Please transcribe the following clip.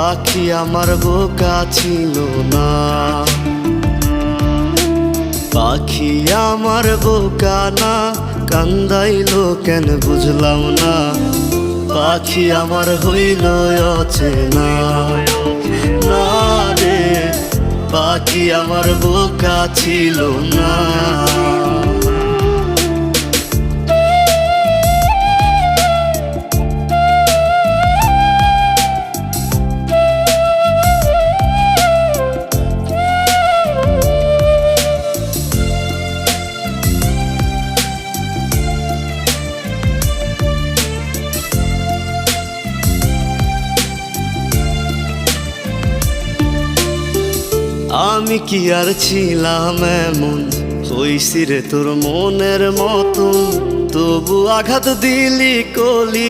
পাখি আমার বোকা ছিল না, পাখি আমার বোকা না, কান্দাইলো কেন বুঝলাম না। পাখি আমার হইল অচেনা, না রে পাখি আমার বোকা ছিল না। আমি কি আর ছিলাম এমন, হইছি রে তোর মনের মতন, তবু আঘাত দিলি কলি।